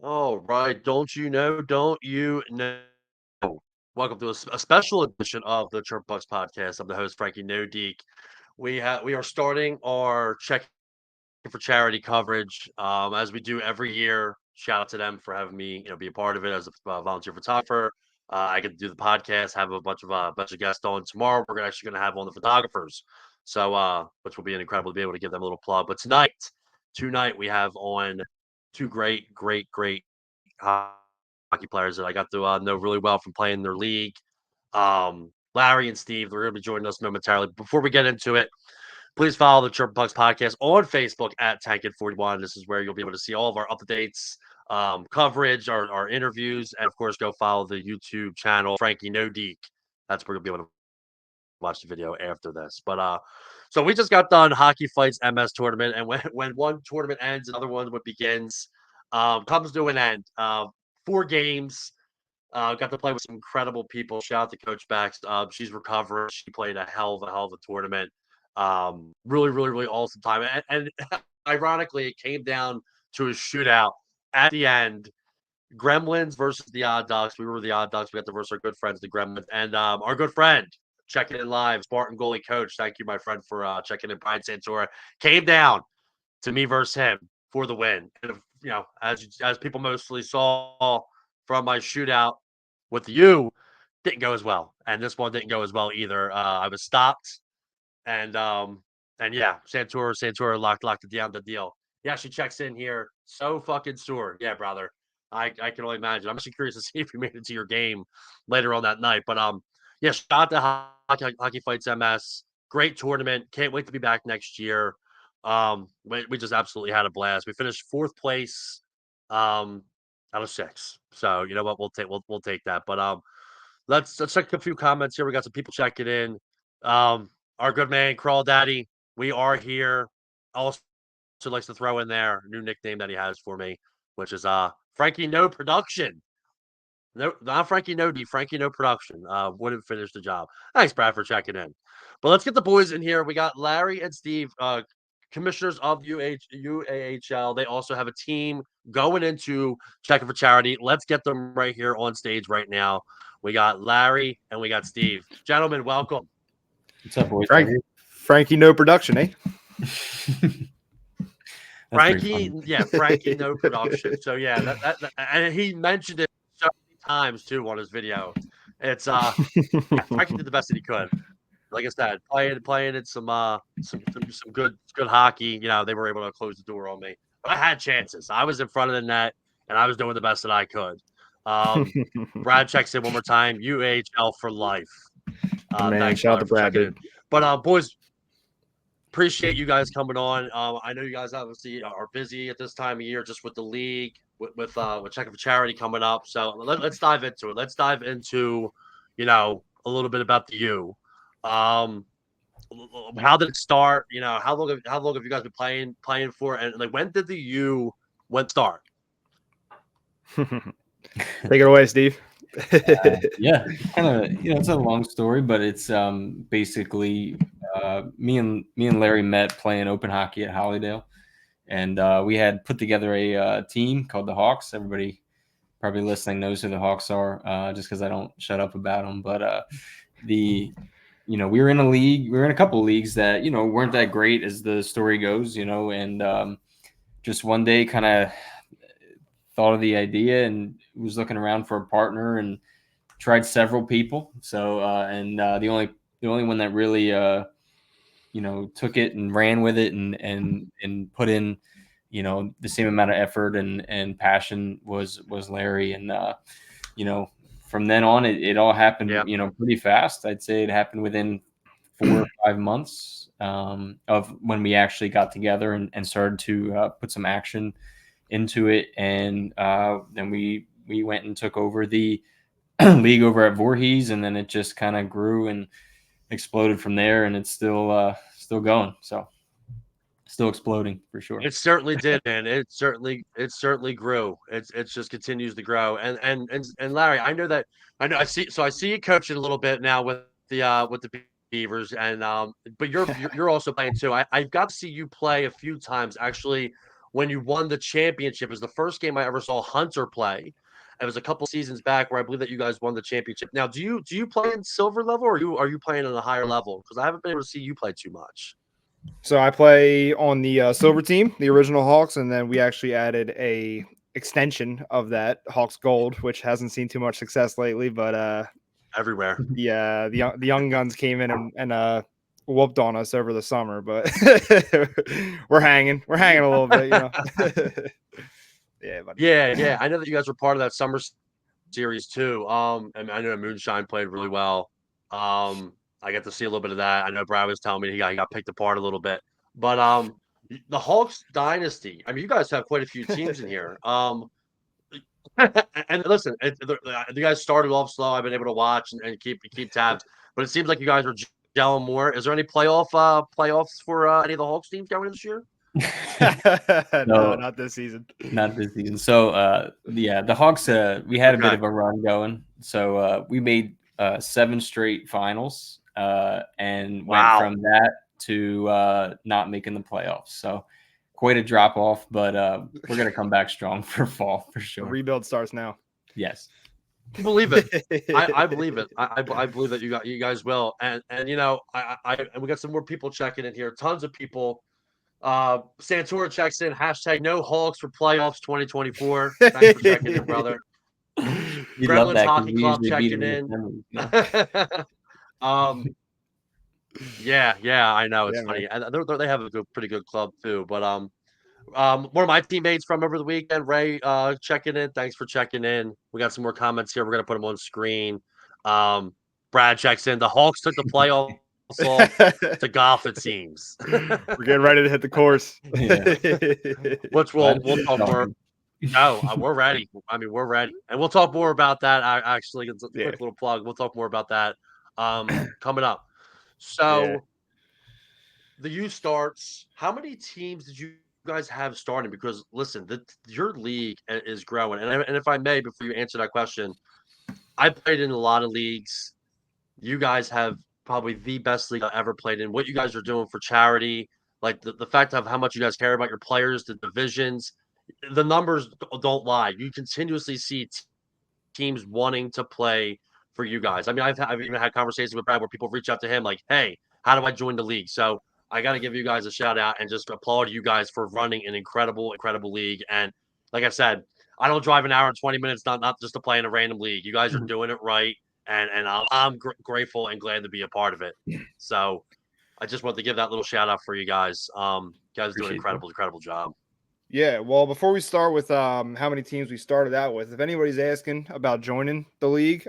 All right, don't you know? Don't you know? Welcome to a special edition of the Chirp Bucks podcast. I'm the host Frankie No Deek. We are starting our check for charity coverage as we do every year. Shout out to them for having me, be a part of it as a volunteer photographer. I get to do the podcast, have a bunch of guests on tomorrow. We're actually going to have on the photographers, so which will be incredible to be able to give them a little plug. But tonight we have on two great hockey players that I got to know really well from playing in their league. Larry and Steve, they're going to be joining us momentarily. Before we get into it, please follow the Chirp Bucks podcast on Facebook at Tankit41. This is where you'll be able to see all of our updates, coverage, our interviews, and of course, go follow the YouTube channel Frankie No Deek. That's where you'll be able to watch the video after this. But so we just got done Hockey Fights MS tournament, and when one tournament ends, another one begins. Comes to an end. 4 games. Got to play with some incredible people. Shout out to Coach Bax. She's recovering. She played a hell of a tournament. Really awesome time. And ironically, it came down to a shootout at the end. Gremlins versus the Odd Ducks. We were the Odd Ducks. We got to versus our good friends, the Gremlins, and our good friend checking in live, Spartan goalie coach. Thank you, my friend, for checking in. Brian Santora came down to me versus him for the win. And as people mostly saw from my shootout with the U, didn't go as well, and this one didn't go as well either. I was stopped, and yeah, Santora locked it down the deal. He actually checks in here, so fucking sore. Yeah, brother. I can only imagine. I'm actually curious to see if you made it to your game later on that night. But yeah, shout out to Hockey Fights MS. Great tournament. Can't wait to be back next year. We just absolutely had a blast. We finished 4th place, out of 6. So you know what, we'll take that. But let's check a few comments here. We got some people checking in. Our good man Crawl Daddy, we are here. Also likes to throw in there a new nickname that he has for me, which is Frankie No Production. No, not Frankie No D, Frankie No Production. Wouldn't finish the job. Thanks, Brad, for checking in. But let's get the boys in here. We got Larry and Steve, commissioners of UAHL. They also have a team going into checking for charity. Let's get them right here on stage right now. We got Larry and we got Steve. Gentlemen, welcome. What's up, boys? Frankie, no production, eh? Frankie, no production. So yeah, that and he mentioned it so many times too on his video. It's Frankie did the best that he could. Like I said, playing in some good hockey. They were able to close the door on me, but I had chances. I was in front of the net, and I was doing the best that I could. Brad checks in one more time. UAHL for life. Man, thanks, shout out to Brad, dude. But boys, appreciate you guys coming on. I know you guys obviously are busy at this time of year, just with the league, with checking for charity coming up. So let's dive into it. Let's dive into, a little bit about the U. How did it start? How long have you guys been playing for? And like, when did the U start? Take it away, Steve. Yeah, kind of. It's a long story, but it's basically me and Larry met playing open hockey at Hollydale, and we had put together a team called the Hawks. Everybody probably listening knows who the Hawks are, just because I don't shut up about them. But we were in a league. We were in a couple of leagues that weren't that great, as the story goes. And just one day, kind of thought of the idea and was looking around for a partner and tried several people. So the only one that really took it and ran with it and put in the same amount of effort and passion was Larry. And from then on it all happened pretty fast. I'd say it happened within 4 or 5 months of when we actually got together and started to put some action into it. And then we went and took over the league over at Voorhees, and then it just kind of grew and exploded from there, and it's still going. So still exploding for sure. It certainly did, man. It certainly grew. It just continues to grow. And Larry, I see you coaching a little bit now with the Beavers, and but you're also playing too. I've got to see you play a few times actually when you won the championship. It was the first game I ever saw Hunter play. It was a couple seasons back where I believe that you guys won the championship. Now, do you play in silver level, or are you playing at a higher level? Because I haven't been able to see you play too much. So I play on the silver team, the original Hawks, and then we actually added a extension of that Hawks Gold, which hasn't seen too much success lately. But Everywhere. the young guns came in and whooped on us over the summer, but we're hanging a little bit, you know. Yeah, buddy. Yeah. I know that you guys were part of that summer series too. And I know Moonshine played really well. I got to see a little bit of that. I know Brad was telling me he got picked apart a little bit. But the Hawks dynasty. I mean, you guys have quite a few teams in here. And listen, you guys started off slow. I've been able to watch and keep tabs, but it seems like you guys are gelling more. Is there any playoffs for any of the Hawks teams going this year? No, not this season. Not this season. So, the Hawks, we had a bit of a run going. So we made 7 straight finals and went from that to not making the playoffs. So quite a drop off, but we're going to come back strong for fall for sure. The rebuild starts now. Yes. I believe it. I believe it. I believe that you guys will. And you know, and we got some more people checking in here. Tons of people. Santora checks in, hashtag no Hawks for playoffs 2024. Thanks for checking in, brother. Gremlins Hockey Club checking in. Yeah, I know, it's funny. Man. And they have a pretty good club too. But one of my teammates from over the weekend, Ray, checking in. Thanks for checking in. We got some more comments here. We're gonna put them on screen. Brad checks in. The Hawks took the playoff to golf, it seems. We're getting ready to hit the course. Which we'll talk more. No, we're ready. I mean, we're ready, and we'll talk more about that. Actually, it's a quick little plug. We'll talk more about that coming up. So the U starts. How many teams did you guys have starting? Because listen, your league is growing, and if I may, before you answer that question, I played in a lot of leagues. You guys have probably the best league I've ever played in. What you guys are doing for charity, like the fact of how much you guys care about your players, the divisions, the numbers don't lie. You continuously see teams wanting to play for you guys. I mean, I've even had conversations with Brad where people reach out to him like, hey, how do I join the league? So I got to give you guys a shout out and just applaud you guys for running an incredible league. And like I said, I don't drive an hour and 20 minutes, not just to play in a random league. You guys are doing it right. And I'm grateful and glad to be a part of it. So I just want to give that little shout out for you guys. You guys do an incredible job. Yeah, well, before we start with how many teams we started out with, if anybody's asking about joining the league,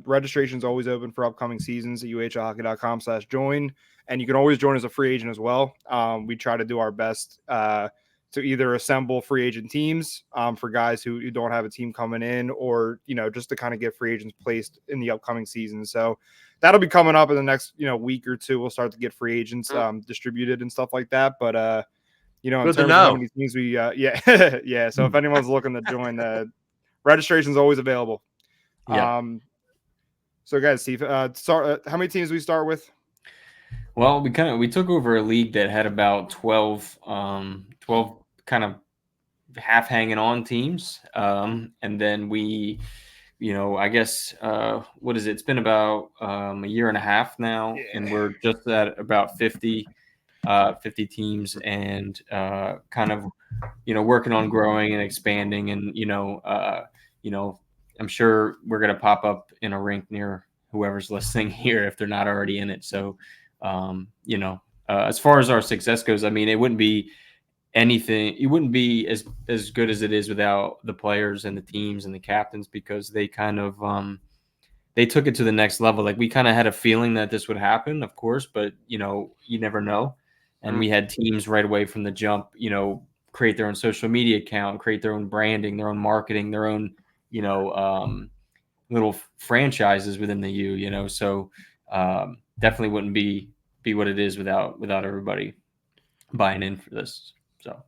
registration is always open for upcoming seasons at uhlhockey.com/join. And you can always join as a free agent as well. We try to do our best to either assemble free agent teams for guys who don't have a team coming in, or, you know, just to kind of get free agents placed in the upcoming season. So that'll be coming up in the next, week or two. We'll start to get free agents distributed and stuff like that. But, in terms of how many teams we, yeah. So if anyone's looking to join, registration is always available. Yeah. So guys, Steve, how many teams we start with? Well, we took over a league that had about 12 kind of half hanging on teams. And then we, I guess, what is it? It's been about a year and a half now, and we're just at about 50 teams, and kind of, working on growing and expanding. And, I'm sure we're going to pop up in a rink near whoever's listening here if they're not already in it. So, as far as our success goes, I mean, it wouldn't be as good as it is without the players and the teams and the captains, because they kind of they took it to the next level. Like, we kind of had a feeling that this would happen, of course, but you never know. And we had teams right away from the jump, create their own social media account, create their own branding, their own marketing, their own little franchises within the U. So definitely wouldn't be what it is without everybody buying in for this. So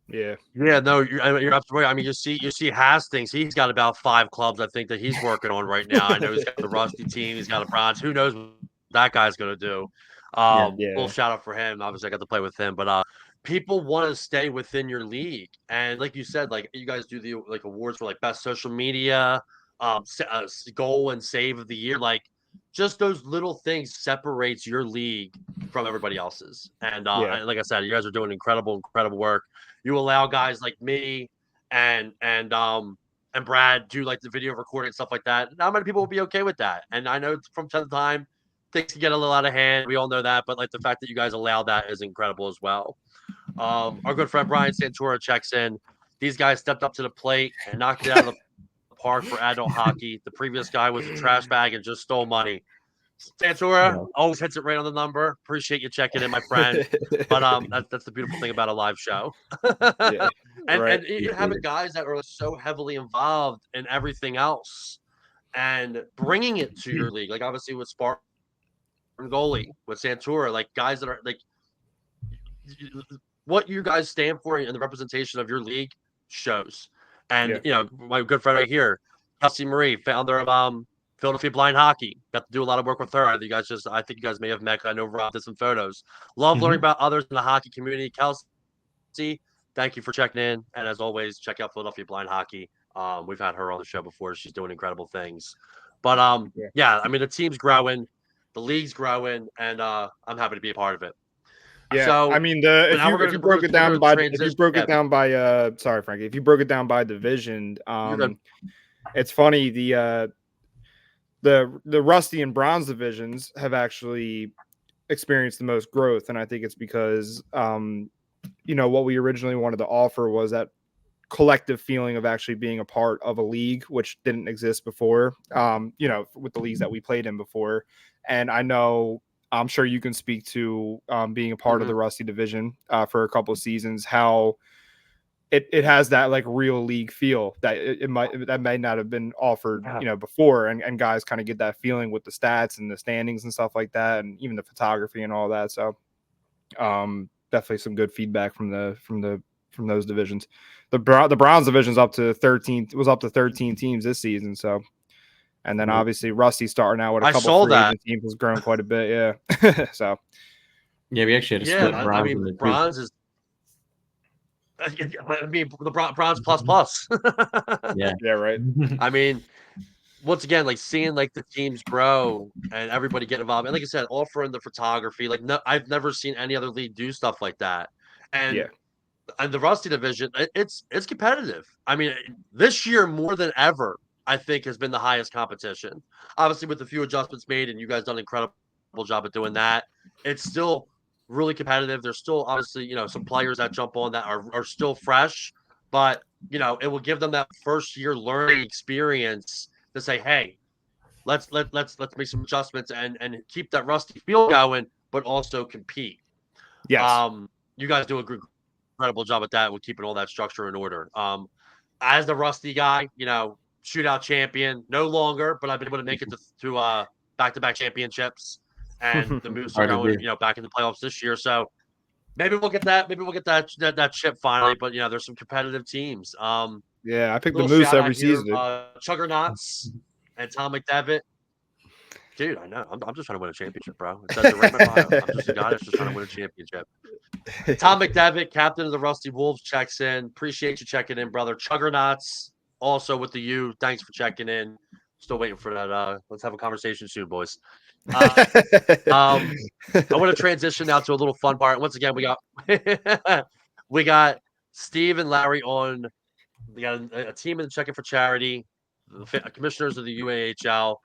yeah, no, you're absolutely right. I mean, you see Hastings. He's got about 5 clubs, I think, that he's working on right now. I know he's got the Rusty team. He's got a bronze. Who knows what that guy's going to do? Little shout out for him. Obviously, I got to play with him. But people want to stay within your league. And like you said, like you guys do the like awards for like best social media, goal and save of the year. Like just those little things separates your league from everybody else's. And like I said, you guys are doing incredible work. You allow guys like me and Brad do like the video recording and stuff like that. Not many people will be okay with that. And I know from time to time things can get a little out of hand. We all know that, but like the fact that you guys allow that is incredible as well. Our good friend Brian Santora checks in. These guys stepped up to the plate and knocked it out of the park for adult hockey. The previous guy was a trash bag and just stole money. Santora always hits it right on the number. Appreciate you checking in, my friend. But that's the beautiful thing about a live show. And you having guys that are so heavily involved in everything else and bringing it to your league. Like obviously with Spartan Goalie, with Santora, like guys that are like what you guys stand for and the representation of your league shows. And you know, my good friend right here, Kelsey Marie, founder of Philadelphia Blind Hockey. Got to do a lot of work with her. I think you guys may have met. I know Rob did some photos. Love learning about others in the hockey community. Kelsey, thank you for checking in. And as always, check out Philadelphia Blind Hockey. We've had her on the show before. She's doing incredible things. But yeah, I mean the team's growing, the league's growing, and I'm happy to be a part of it. Yeah, so, I mean, if you broke it down by sorry, Frankie, if you broke it down by division, it's funny the Rusty and Bronze divisions have actually experienced the most growth, and I think it's because you know what we originally wanted to offer was that collective feeling of actually being a part of a league, which didn't exist before. You know, with the leagues that we played in before, and I'm sure you can speak to being a part of the Rusty division for a couple of seasons, how it has that like real league feel that it may not have been offered, you know, before. And guys kind of get that feeling with the stats and the standings and stuff like that. And even the photography and all that. So definitely some good feedback from those divisions. The Browns division's up to 13 teams this season. So, and then obviously Rusty starting out with a couple of free agent teams has grown quite a bit. Yeah. So yeah, we actually had a split bronze. I mean, bronze is. I mean, the bronze plus. Yeah, right. I mean, once again, like seeing like the teams grow and everybody get involved, and like I said, offering the photography. Like, I've never seen any other league do stuff like that. And the Rusty division, it's competitive. I mean, this year more than ever, I think has been the highest competition. Obviously, with a few adjustments made, and you guys done an incredible job at doing that. It's still really competitive. There's still obviously, you know, some players that jump on that are still fresh, but you know, it will give them that first year learning experience to say, hey, let's make some adjustments and keep that Rusty feel going, but also compete. Yes. You guys do a incredible job at that with keeping all that structure in order. As the Rusty guy, you know, shootout champion, no longer, but I've been able to make it to back-to-back championships, and the Moose are going, you know, back in the playoffs this year. So maybe we'll get that. Maybe we'll get that chip finally. But you know, there's some competitive teams. Yeah, I pick the Moose every season. Chuggernauts and Tom McDevitt. Dude, I know. I'm just trying to win a championship, bro. It says it right in my bio. I'm just a guy that's just trying to win a championship. Tom McDevitt, captain of the Rusty Wolves, checks in. Appreciate you checking in, brother. Chuggernauts, also with the U. Thanks for checking in. Still waiting for that. Let's have a conversation soon, boys. I want to transition now to a little fun part. Once again, we got Steve and Larry on. We got a team in checking for charity. The commissioners of the UAHL.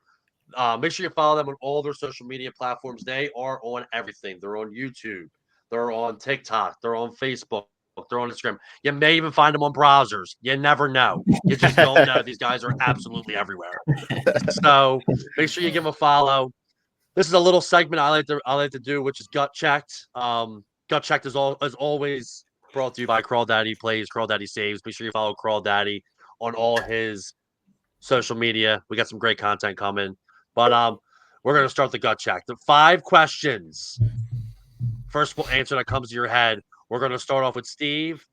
Make sure you follow them on all their social media platforms. They are on everything. They're on YouTube. They're on TikTok. They're on Facebook. They're on Instagram. You may even find them on browsers. You never know. You just don't know. These guys are absolutely everywhere. So make sure you give them a follow. This is a little segment I like to do, which is Gut Checked. Gut Checked is always brought to you by Crawl Daddy Plays, Crawl Daddy Saves. Make sure you follow Crawl Daddy on all his social media. We got some great content coming. But we're going to start the gut check. The 5 questions. First answer that comes to your head. We're going to start off with Steve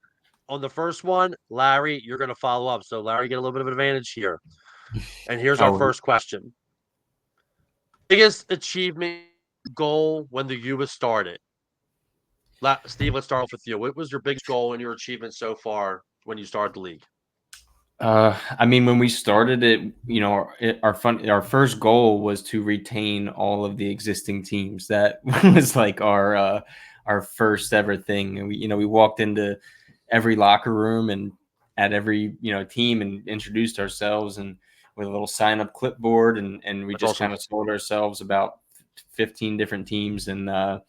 on the first one. Larry, you're going to follow up. So, Larry, get a little bit of an advantage here. And here's our first question. Biggest achievement goal when the U was started? Steve, let's start off with you. What was your biggest goal and your achievement so far when you started the league? I mean, when we started it, our first goal was to retain all of the existing teams. That was like our first ever thing. And we walked into every locker room and at every team and introduced ourselves and with a little sign up clipboard and we That's just awesome. kind of sold ourselves about 15 different teams and I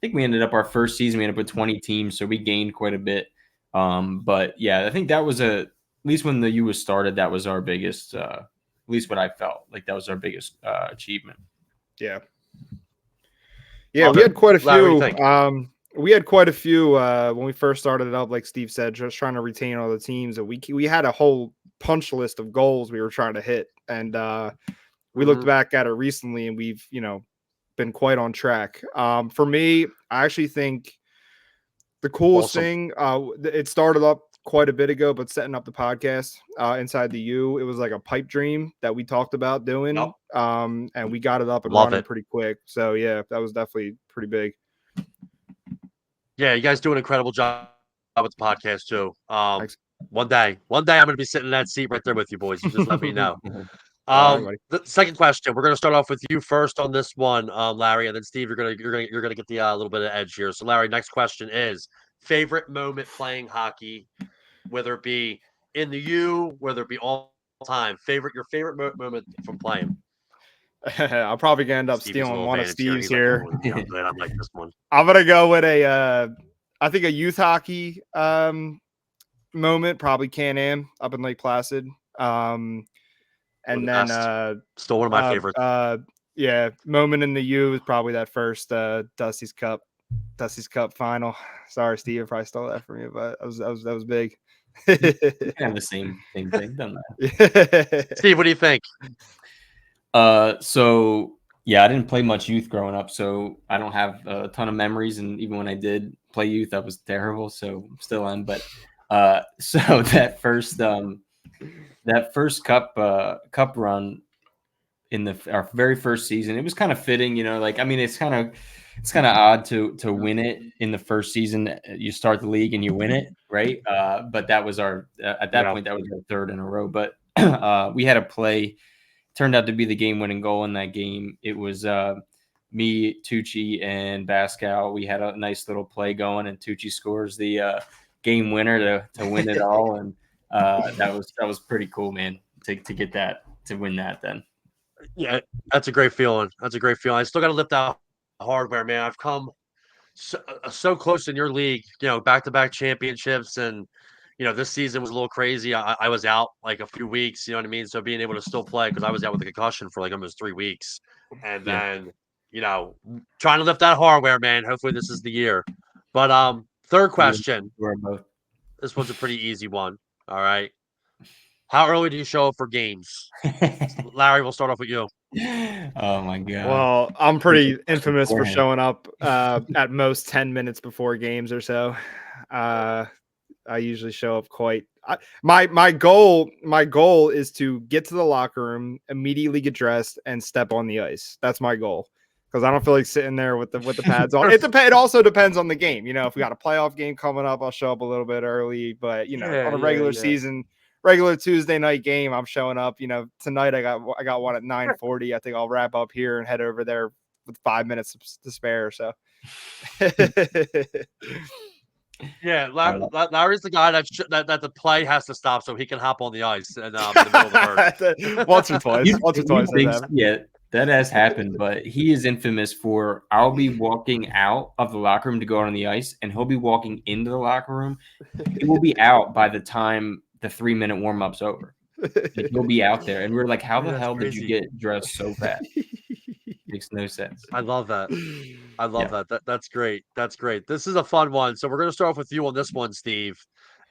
think we ended up our first season we ended up with 20 teams, so we gained quite a bit. But yeah, I think that was at least when the U was started, that was our biggest, at least what I felt like that was our biggest achievement. Yeah. Yeah, we had quite a Larry, what do you few. think? We had quite a few when we first started it up, like Steve said, just trying to retain all the teams. And we had a whole punch list of goals we were trying to hit. And we looked back at it recently and we've, been quite on track. For me, I actually think the coolest thing, it started up quite a bit ago, but setting up the podcast inside the U, it was like a pipe dream that we talked about doing. Yep. And we got it up and Love running it. pretty quick. So yeah, that was definitely pretty big. Yeah, you guys do an incredible job with the podcast too. Thanks. One day I'm going to be sitting in that seat right there with you boys. You just let me know. All right, The second question, we're going to start off with you first on this one, Larry, and then Steve, you're going to get the little bit of edge here. So Larry, next question is favorite moment playing hockey, whether it be in the U, whether it be all time. Your favorite moment from playing. I'm probably gonna end up Steve gets a stealing little one of advantage here. Steve's He's like, here. "Oh, yeah, I'm glad I like this one." I'm gonna go with I think a youth hockey moment, probably Can-Am up in Lake Placid. And then Still one of my favorites. yeah, moment in the U is probably that first Dusty's Cup final. Sorry, Steve, if I stole that from you, but that was big. Kind of the same thing. Done that. Steve, what do you think? So yeah, I didn't play much youth growing up, so I don't have a ton of memories. And even when I did play youth, I was terrible. So still am. But so that first cup run in our very first season, it was kind of fitting. Like I mean, it's kind of odd to win it in the first season. You start the league and you win it, right? But that was at that point that was our third in a row. But we had a play. Turned out to be the game-winning goal in that game. It was me, Tucci, and Baskow. We had a nice little play going, and Tucci scores the game winner to win it all, and that was pretty cool, man. To get that, to win that, then. Yeah, that's a great feeling. I still got to lift out hardware, man. I've come so close in your league, back-to-back championships, and this season was a little crazy. I was out like a few weeks, you know what I mean? So being able to still play because I was out with a concussion for like almost 3 weeks. And then, trying to lift that hardware, man. Hopefully this is the year. But third question. This one's a pretty easy one. All right. How early do you show up for games? Larry, we'll start off with you. Oh my God. Well, I'm pretty infamous for showing up at most 10 minutes before games or so. I usually show up my goal is to get to the locker room, immediately get dressed, and step on the ice. That's my goal, because I don't feel like sitting there with the pads on. It also depends on the game. If we got a playoff game coming up, I'll show up a little bit early. But on a regular season, regular Tuesday night game, I'm showing up. Tonight I got one at 9:40. I think I'll wrap up here and head over there with 5 minutes to spare. So. Yeah, Larry's the guy that the play has to stop so he can hop on the ice in the middle of the third. Once or twice. Yeah, that has happened, but he is infamous for I'll be walking out of the locker room to go out on the ice, and he'll be walking into the locker room. He will be out by the time the 3-minute warm-up's over. Like, he'll be out there, and we're like, how the hell did you get dressed so fast? Makes no sense. I love that. that. That's great. This is a fun one. So we're going to start off with you on this one, Steve,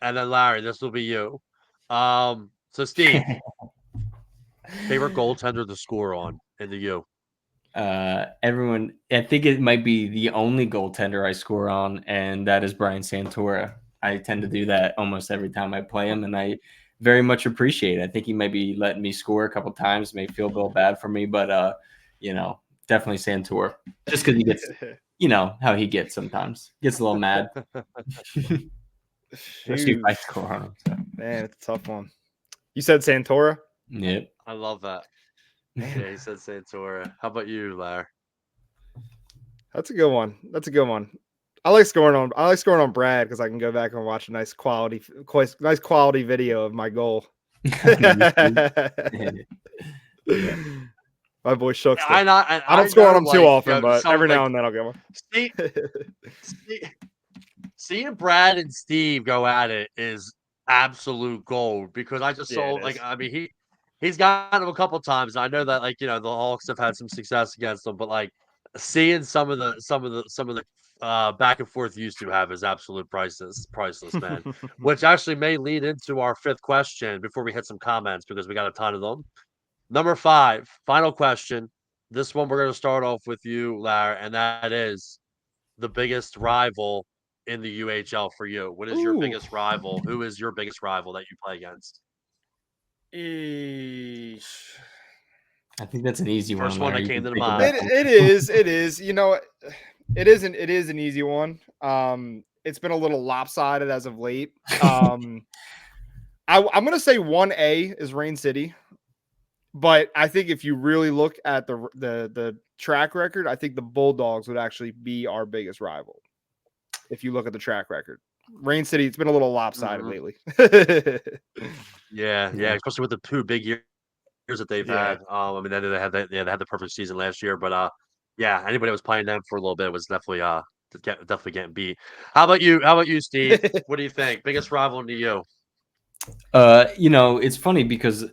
and then Larry. This will be you. So Steve, favorite goaltender to score on in the U? Everyone, I think it might be the only goaltender I score on, and that is Brian Santora. I tend to do that almost every time I play him, and I very much appreciate it. I think he might be letting me score a couple times, may feel a little bad for me, but definitely Santor, just because he gets you know how he gets sometimes. Gets a little mad. Especially if I score on him. So. Man, it's a tough one. You said Santora? Yep. I love that. Yeah, he said Santora. How about you, Larry? That's a good one. I like scoring on Brad because I can go back and watch a nice quality video of my goal. My boy Shucks. I don't score on him too often, but every now and then I'll get one. Seeing Brad and Steve go at it is absolute gold because I just saw he's gotten him a couple times. I know that the Hawks have had some success against them, but seeing some of the back and forth used to have is absolute priceless, man. Which actually may lead into our fifth question before we hit some comments because we got a ton of them. Number 5, final question. This one we're going to start off with you, Larry, and that is the biggest rival in the UHL for you. What is your biggest rival? Who is your biggest rival that you play against? I think that's an easy one. First one that came to mind. It is. You know, it is an easy one. It's been a little lopsided as of late. I'm gonna say 1A is Rain City, but I think if you really look at the track record, I think the Bulldogs would actually be our biggest rival. If you look at the track record, Rain City, it's been a little lopsided lately. yeah, especially with the 2 big years that they've had. I mean, they had the perfect season last year, but anybody that was playing them for a little bit was definitely getting beat. How about you, Steve? What do you think? Biggest rival to you? It's funny because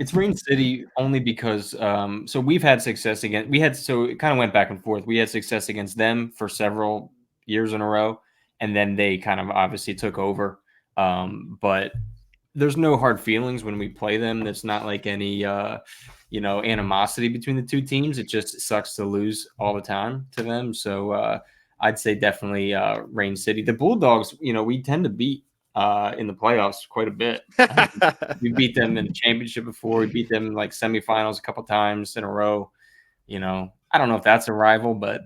it's Rain City only because so we've had success against so it kind of went back and forth. We had success against them for several years in a row, and then they kind of obviously took over. But there's no hard feelings when we play them. There's not like any animosity between the two teams. It just sucks to lose all the time to them. So I'd say definitely Rain City. The Bulldogs, we tend to beat in the playoffs quite a bit. We beat them in the championship before. We beat them in like semifinals a couple times in a row. I don't know if that's a rival, but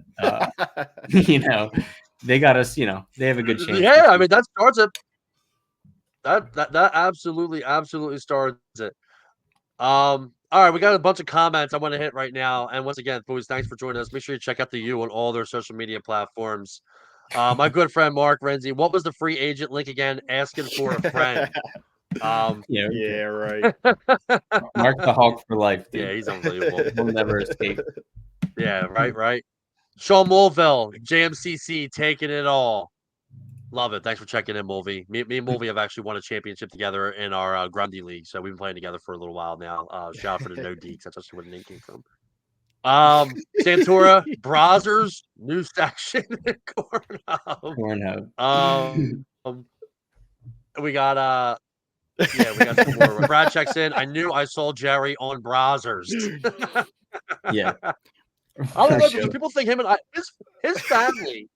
they got us. They have a good chance. Yeah, I mean that starts it. That absolutely starts it. All right, we got a bunch of comments I want to hit right now. And once again, boys, thanks for joining us. Make sure you check out the U on all their social media platforms. My good friend Mark Renzi, what was the free agent link again? Asking for a friend. Yeah, right. Mark the Hawk for life, dude. Yeah, he's unbelievable. He'll never escape. Yeah, right. Sean Mulville, JMCC, taking it all. Love it. Thanks for checking in, Mulvey. Me and Mulvey have actually won a championship together in our Grundy League, so we've been playing together for a little while now. Shout out for the No Deeks. That's actually where the name came from. Santora, Brazzers, new section, Cornhub. We got some more. Brad checks in. I knew I saw Jerry on Brazzers. Yeah. I don't know because people think him and his family.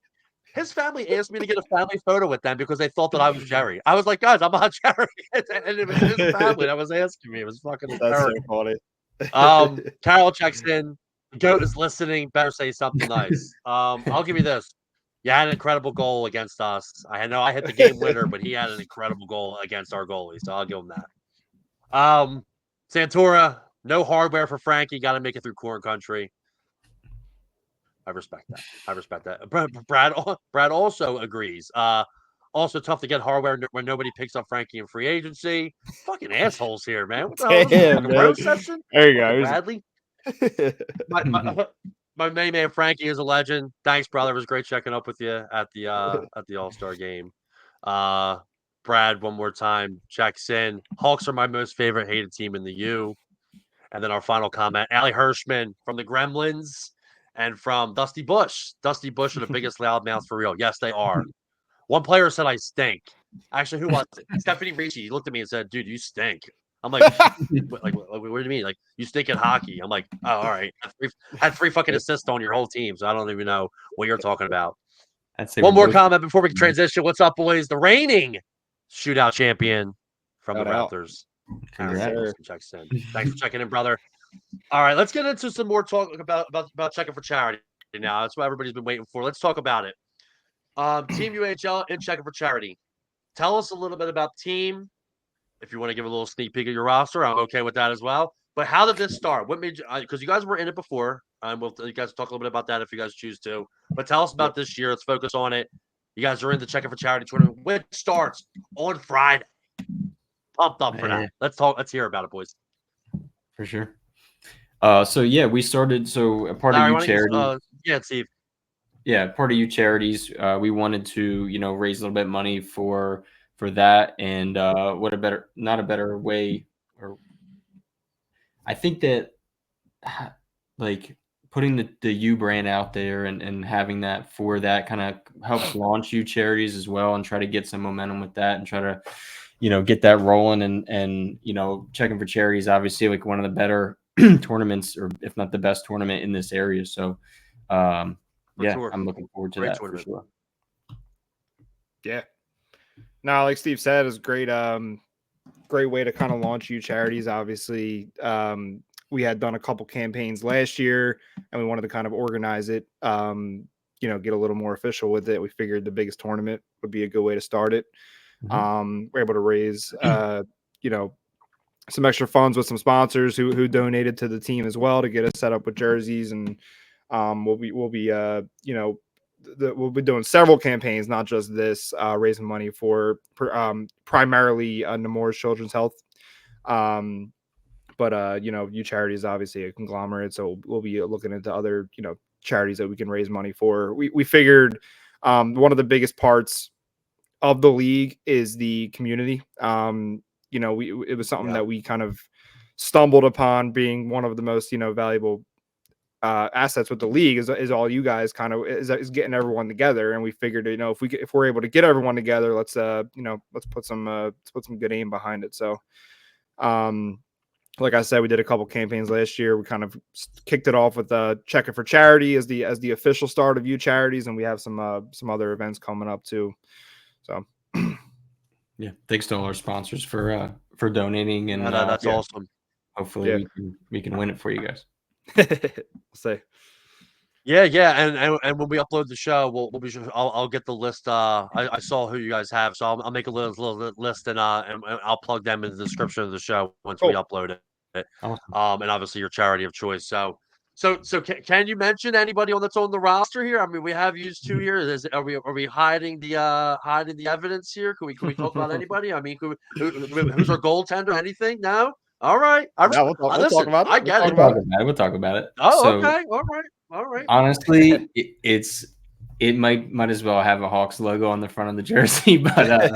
His family asked me to get a family photo with them because they thought that I was Jerry. I was like, guys, I'm not Jerry. And it was his family that was asking me. It was fucking hysterical. That's so funny. Carol checks in. Goat is listening. Better say something nice. I'll give you this. You had an incredible goal against us. I know I hit the game winner, but he had an incredible goal against our goalie, so I'll give him that. Santora, no hardware for Frankie. Got to make it through corn country. I respect that. Brad also agrees. Also tough to get hardware when nobody picks up Frankie in free agency. Fucking assholes here, man. What the hell? Damn, Fucking road session? There you go. Bradley. My main man Frankie is a legend. Thanks, brother. It was great checking up with you at the All-Star game. Brad, one more time, checks in. Hawks are my most favorite hated team in the U. And then our final comment, Allie Hirschman from the Gremlins and from Dusty Bush. Dusty Bush are the biggest loudmouths for real. Yes, they are. One player said I stink. Actually, who was it? Stephanie Ricci. He looked at me and said, dude, you stink. I'm like, what do you mean? Like, you stink at hockey. I'm like, oh, all right. Had three fucking assists on your whole team, so I don't even know what you're talking about. One more comment before we transition. What's up, boys? The reigning shootout champion from the Raptors. Checks in. Thanks for checking in, brother. All right, let's get into some more talk about checking for charity. now. That's what everybody's been waiting for. Let's talk about it. Team UAHL and checking for charity. Tell us a little bit about the team. If you want to give a little sneak peek of your roster, I'm okay with that as well. But how did this start? What made you? Because you guys were in it before. You guys talk a little bit about that if you guys choose to. But tell us about this year. Let's focus on it. You guys are in the checking for charity tournament, which starts on Friday. Pumped up for that. Let's hear about it, boys. For sure. So yeah, we started. So a part Larry, of U-Charities. Yeah, Steve. Yeah, part of U-Charities. We wanted to, raise a little bit of money for that, and not a better way, or I think that like putting the U brand out there and having that for that kind of helps launch U-Charities as well, and try to get some momentum with that, and try to get that rolling, and checking for charity is obviously like one of the better tournaments, or if not the best tournament in this area. So Sure. I'm looking forward to that tournament. For sure. Yeah. No, like Steve said, it's great. Great way to kind of launch U-Charities. Obviously, we had done a couple campaigns last year, and we wanted to kind of organize it. Get a little more official with it. We figured the biggest tournament would be a good way to start it. We're able to raise, some extra funds with some sponsors who donated to the team as well to get us set up with jerseys, and we'll be doing several campaigns, not just this, raising money for primarily Nemours Children's Health. But U-Charity is obviously a conglomerate, so we'll be looking into other charities that we can raise money for. We figured one of the biggest parts of the league is the community. It was something that we kind of stumbled upon, being one of the most valuable assets with the league is all you guys kind of is getting everyone together. And we figured, if we're able to get everyone together, let's put some good aim behind it. So like I said, we did a couple campaigns last year. We kind of kicked it off with checking for charity as the official start of U-Charities, and we have some other events coming up too. So yeah, thanks to all our sponsors for donating, and that's awesome. Hopefully we can win it for you guys. Say. Yeah, and when we upload the show, we'll be sure. I'll get the list. I saw who you guys have, so I'll make a little list, and I'll plug them in the description of the show once we upload it. Awesome. And obviously your charity of choice. So can you mention anybody that's on the roster here? I mean, we have used two here. Are we hiding the evidence here? Can we talk about anybody? I mean, who's our goaltender? Anything? No. All right. We'll talk about it. I get it. We'll talk about it. Oh, okay. All right. Honestly, it might as well have a Hawks logo on the front of the jersey, but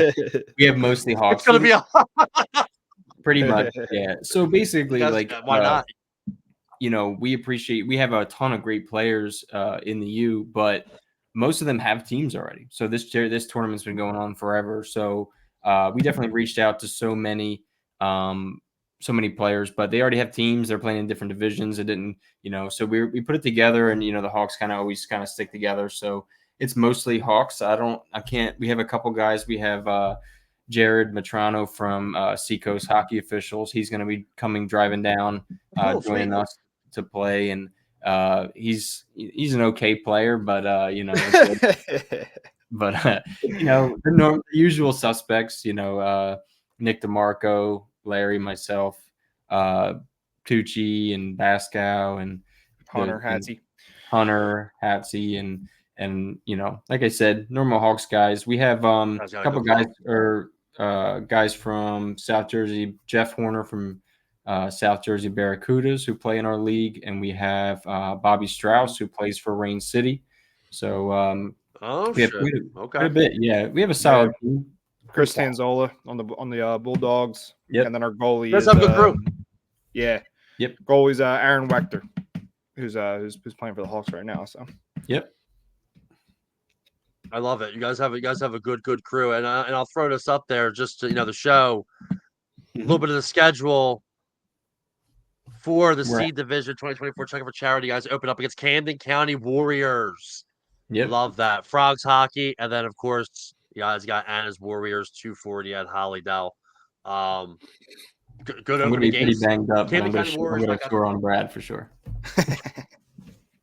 we have mostly Hawks. It's gonna be pretty much, yeah. So basically, why not? We have a ton of great players in the U, but most of them have teams already. So this tournament's been going on forever. So we definitely reached out to so many players, but they already have teams. They're playing in different divisions. It didn't, so we put it together, and the Hawks always stick together. So it's mostly Hawks. We have a couple guys. We have Jared Matrano from Seacoast Hockey Officials. He's going to be driving down, joining us to play, and he's an okay player, but the usual suspects, Nick DeMarco, Larry, myself, Tucci, and Baskow, and Hunter Hatsy, and like I said, normal Hawks guys. We have a couple guys guys from South Jersey, Jeff Horner from South Jersey Barracudas, who play in our league, and we have Bobby Strauss, who plays for Rain City. So we have quite a bit. Yeah, we have a solid team. Chris Tanzola on the Bulldogs. Yep. And then our goalie is a good group. Yeah. Yep. Goalie's Aaron Wechter, who's playing for the Hawks right now. So. Yep. I love it. You guys have a good crew, and I'll throw this up there just to the show, a little bit of the schedule for the C Division 2024 Checking for Charity. You guys open up against Camden County Warriors. Yep. Love that. Frogs hockey, and then of course you guys got Anna's Warriors 240 at Hollydale. Good I'm opening pretty games. banged up. Camden County Warriors. I'm going to score on Brad for sure.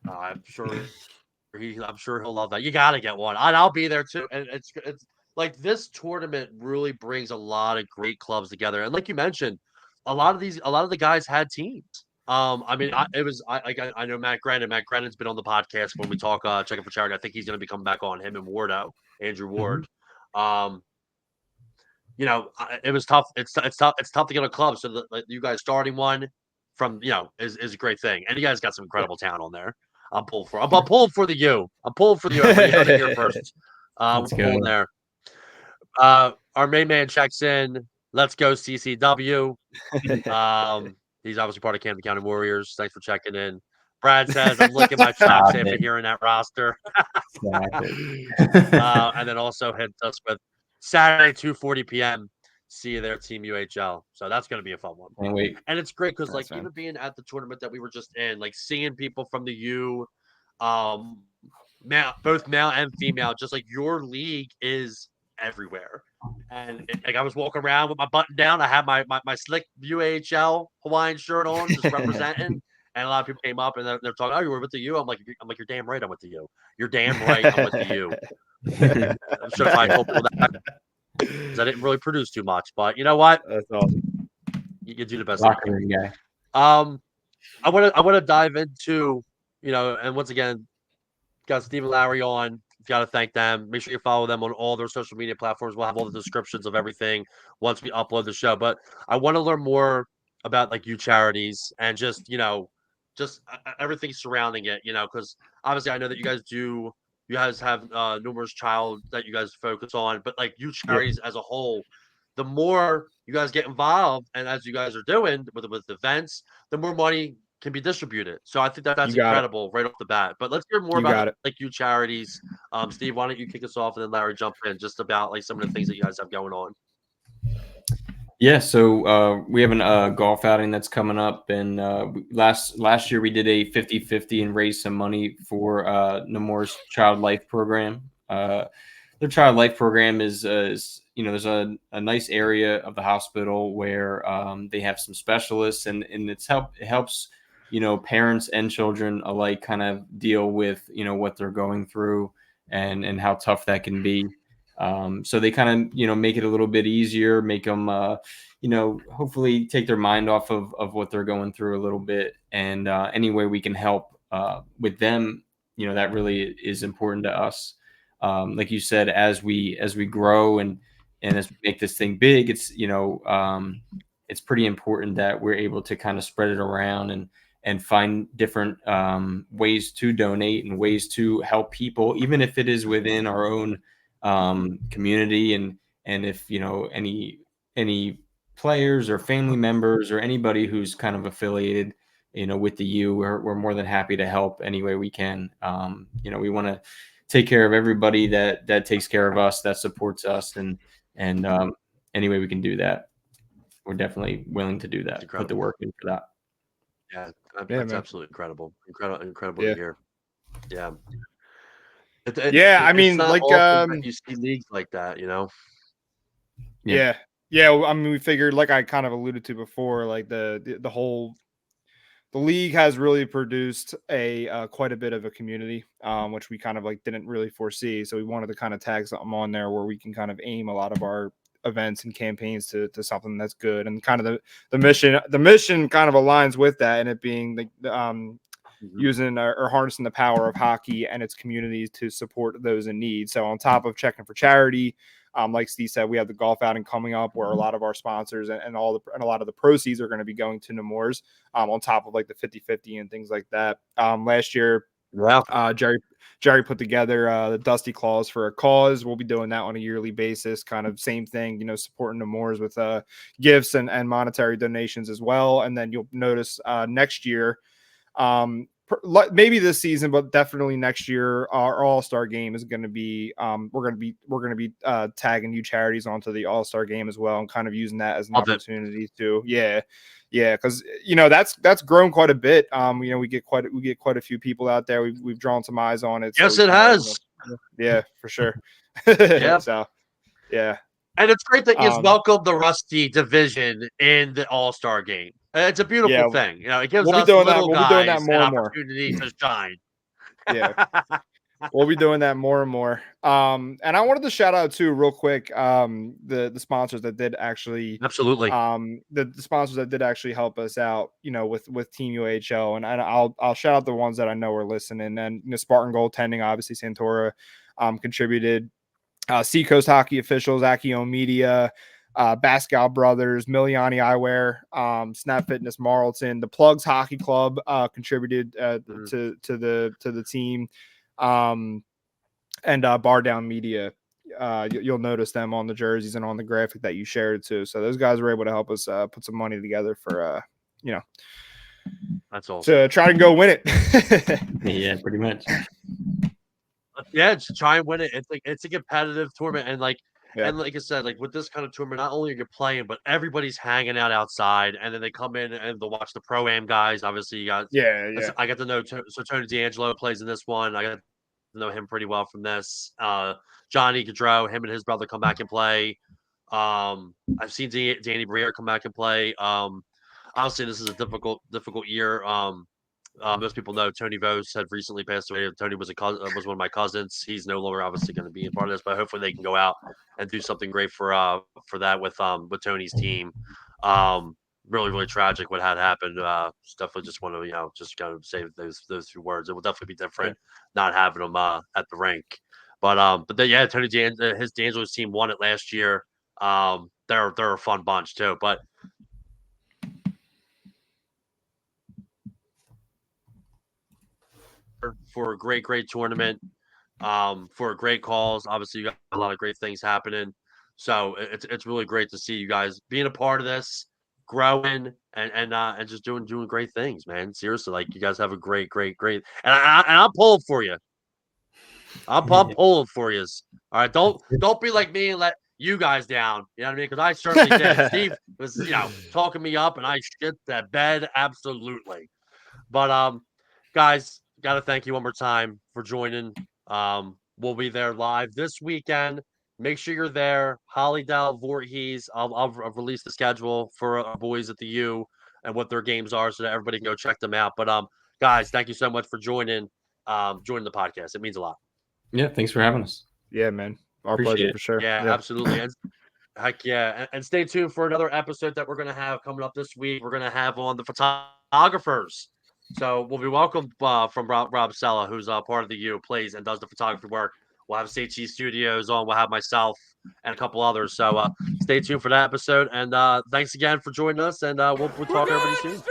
I'm sure I'm sure he'll love that. You got to get one, and I'll be there too. And it's like this tournament really brings a lot of great clubs together. And like you mentioned, a lot of the guys had teams. I mean, I know Matt Grennan. Matt Grennan's been on the podcast when we talk checking for charity. I think he's going to be coming back on, him and Wardo, Andrew Ward. It was tough. It's tough. It's tough to get a club. So you guys starting one from is a great thing. And you guys got some incredible talent on there. I'm pulling for the U. I'm pulling for the U. You heard it here first. We're pulling there. Our main man checks in. Let's go CCW. He's obviously part of Camden County Warriors. Thanks for checking in. Brad says, I'm licking my chops after hearing that roster. And then also hit us with Saturday, 2:40 p.m. See you there, Team UAHL. So that's going to be a fun one. Can't wait. And it's great because, like, even being at the tournament that we were just in, like, seeing people from the U, both male and female, just like your league is everywhere. And like I was walking around with my button down. I had my slick UAHL Hawaiian shirt on, just representing. And a lot of people came up and they're talking, "Oh, you were with the U?" I'm like, "You're damn right, I'm with the U. You're damn right, I'm with the U." I'm sure if I told people that, because I didn't really produce too much, but you know what? That's awesome. You do the best. Locker room guy. I want to dive into, and once again, got Steve and Larry on. Got to thank them. Make sure you follow them on all their social media platforms. We'll have all the descriptions of everything once we upload the show. But I want to learn more about like U-Charities and just everything surrounding it. Because obviously I know that you guys have numerous child that you guys focus on, but like U-Charities as a whole, the more you guys get involved, and as you guys are doing with events, the more money can be distributed. So I think that's incredible right off the bat. But let's hear more about like U-Charities. Steve, why don't you kick us off, and then Larry jump in just about like some of the things that you guys have going on. Yeah, so we have a golf outing that's coming up, and last year we did a 50-50 and raised some money for Nemours Child Life Program. Their Child Life Program is there's a nice area of the hospital where they have some specialists, and it helps parents and children alike kind of deal with what they're going through and how tough that can be. So they kind of, make it a little bit easier, make them, hopefully take their mind off of what they're going through a little bit. And any way we can help with them, that really is important to us. Like you said, as we grow and as we make this thing big, it's, it's pretty important that we're able to kind of spread it around and find different ways to donate and ways to help people, even if it is within our own community, and if any players or family members or anybody who's kind of affiliated with the U, we're more than happy to help any way we can. We want to take care of everybody that takes care of us, that supports us, and any way we can do that, we're definitely willing to do that. Put the work in for that. Yeah, that's absolutely incredible to hear. Yeah. I mean, like you see leagues like that, Yeah. I mean, we figured, like I kind of alluded to before, like the league has really produced quite a bit of a community, which we kind of like didn't really foresee. So we wanted to kind of tag something on there where we can kind of aim a lot of our events and campaigns to something that's good, and kind of the mission kind of aligns with that, and it being the using or harnessing the power of hockey and its communities to support those in need. So on top of checking for charity, like Steve said, we have the golf outing coming up where a lot of our sponsors and a lot of the proceeds are going to be going to Nemours, on top of like the 50-50 and things like that. Last year, Jerry put together the Dusty Claws for a Cause. We'll be doing that on a yearly basis, kind of same thing, supporting Nemours with gifts and monetary donations as well. And then you'll notice next year, maybe this season, but definitely next year, our All-Star game is going to be, we're going to be tagging U-Charities onto the All-Star game as well, and kind of using that as an opportunity to, because that's grown quite a bit. We get quite a few people out there. We've drawn some eyes on it. Yes, it has. Yeah, for sure. So, yeah. And it's great that you welcome the Rusty division in the All-Star game. It's a beautiful thing. It gives us little guys an opportunity to shine. Yeah. We'll be doing that more and more. And I wanted to shout out too, real quick, the sponsors that did actually, Absolutely. the sponsors that did actually help us out, with Team UAHL, and I'll shout out the ones that I know are listening. And Spartan Goaltending, obviously Santora, contributed. Seacoast Hockey Officials, Acchione Media, Baskow Brothers, Miliani Eyeware, Snap Fitness Marlton, the Plugs Hockey Club contributed to the team, and Bardown Media. You'll notice them on the jerseys and on the graphic that you shared too. So those guys were able to help us put some money together for That's awesome. to try and go win it. Yeah, pretty much. Yeah, just try and win it. It's a competitive tournament, and Yeah. and like I said, like with this kind of tournament, not only are you playing, but everybody's hanging out outside, and then they come in and they'll watch the pro-am guys. Obviously, you got Yeah. I got to know so Tony D'Angelo plays in this one. I got to know him pretty well from this. Johnny Gaudreau, him and his brother come back and play. I've seen Danny Briere come back and play. Honestly, this is a difficult year. Most people know Tony Vos had recently passed away. Tony was was one of my cousins. He's no longer obviously going to be a part of this, but hopefully they can go out and do something great for that with Tony's team. Really tragic what had happened. Definitely just want to just kind of say those few words. It will definitely be different not having him at the rink. But then Tony his D'Angelo's team won it last year. They're a fun bunch too. But for a great tournament, for a great cause. Obviously, you got a lot of great things happening. So it's really great to see you guys being a part of this, growing and just doing great things, man. Seriously, like you guys have a great. And I'm pulling for you. I'm pulling for you. All right, don't be like me and let you guys down. You know what I mean? Because I certainly did. Steve was talking me up, and I shit that bed absolutely. But guys, gotta thank you one more time for joining. We'll be there live this weekend. Make sure you're there. Hollydale, Voorhees. I'll release the schedule for our boys at the U and what their games are so that everybody can go check them out. But guys, thank you so much for joining the podcast. It means a lot. Yeah, thanks for having us. Yeah, man. Our Appreciate pleasure it. for sure. Yeah, absolutely. And heck yeah. And stay tuned for another episode that we're gonna have coming up this week. We're gonna have on the photographers. So we'll be welcomed from Rob Sella, who's part of the U, plays and does the photography work. We'll have CT Studios on. We'll have myself and a couple others. So stay tuned for that episode. And thanks again for joining us. And we'll talk to everybody soon.